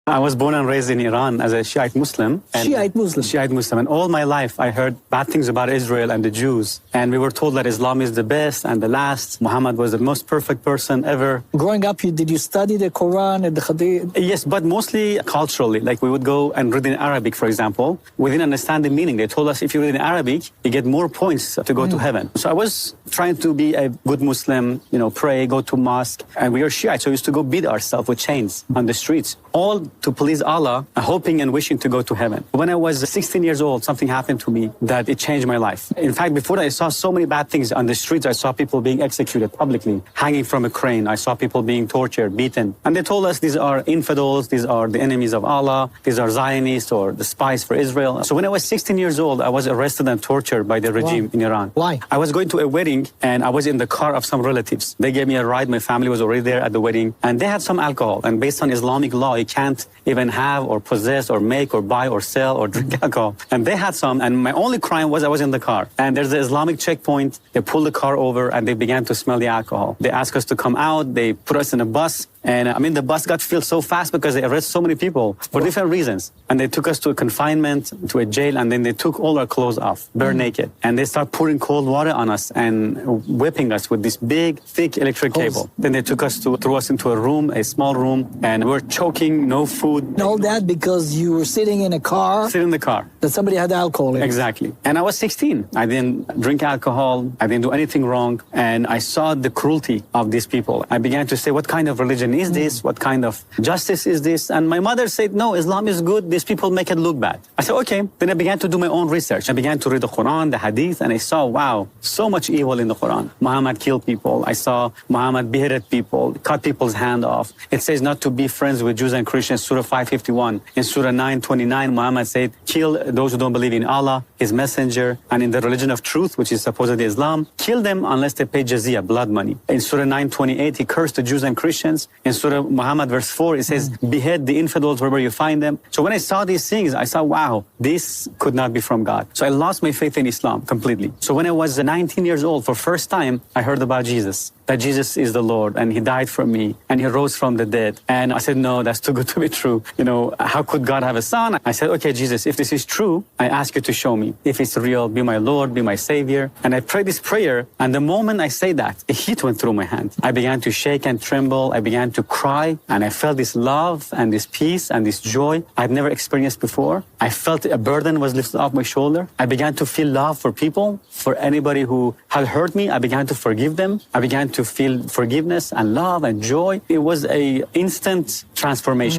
I was born and raised in Iran as a Shiite Muslim. Shiite Muslim? Shiite Muslim. And all my life I heard bad things about Israel and the Jews. And we were told that Islam is the best and the last. Muhammad was the most perfect person ever. Growing up, did you study the Quran and the Hadith? Yes, but mostly culturally. Like we would go and read in Arabic, for example. We didn't understand the meaning. They told us if you read in Arabic, you get more points to go to heaven. So I was trying to be a good Muslim, pray, go to mosque. And we were Shiite, so we used to go beat ourselves with chains on the streets, all to please Allah, hoping and wishing to go to heaven. When I was 16 years old, something happened to me that it changed my life. In fact, before that, I saw so many bad things on the streets. I saw people being executed publicly, hanging from a crane. I saw people being tortured, beaten. And they told us these are infidels, these are the enemies of Allah, these are Zionists or the spies for Israel. So when I was 16 years old, I was arrested and tortured by the regime in Iran. Why? I was going to a wedding and I was in the car of some relatives. They gave me a ride. My family was already there at the wedding and they had some alcohol. And based on Islamic law, you can't even have or possess or make or buy or sell or drink alcohol. And they had some, and my only crime was I was in the car. And there's an Islamic checkpoint. They pulled the car over and they began to smell the alcohol. They asked us to come out. They put us in a bus. And the bus got filled so fast because they arrested so many people for different reasons. And they took us to a confinement, to a jail, and then they took all our clothes off, bare naked. And they started pouring cold water on us and whipping us with this big, thick electric cable. Then they threw us into a room, a small room, and we were choking, no food. And all that because you were sitting in a car? Sitting in the car. That somebody had alcohol in it. Exactly. And I was 16. I didn't drink alcohol. I didn't do anything wrong. And I saw the cruelty of these people. I began to say, what kind of religion is this? What kind of justice is this? And my mother said, no, Islam is good. These people make it look bad. I said, okay. Then I began to do my own research. I began to read the Quran, the Hadith, and I saw, wow, so much evil in the Quran. Muhammad killed people. I saw Muhammad beheaded people, cut people's hand off. It says not to be friends with Jews and Christians, Surah 551. In Surah 929, Muhammad said, kill those who don't believe in Allah, His messenger, and in the religion of truth, which is supposedly Islam. Kill them unless they pay jizya, blood money. In Surah 928, he cursed the Jews and Christians. In Surah Muhammad, verse 4, it says, behead the infidels wherever you find them. So when I saw these things, I saw, wow, this could not be from God. So I lost my faith in Islam completely. So when I was 19 years old, for first time, I heard about Jesus, that Jesus is the Lord, and He died for me, and He rose from the dead. And I said, no, that's too good to be true. How could God have a son? I said, okay, Jesus, if this is true, I ask you to show me. If it's real, be my Lord, be my Savior. And I prayed this prayer, and the moment I say that, a heat went through my hand. I began to shake and tremble. I began to cry, and I felt this love and this peace and this joy I'd never experienced before. I felt a burden was lifted off my shoulder. I began to feel love for people, for anybody who had hurt me. I began to forgive them. I began to feel forgiveness and love and joy. It was an instant transformation.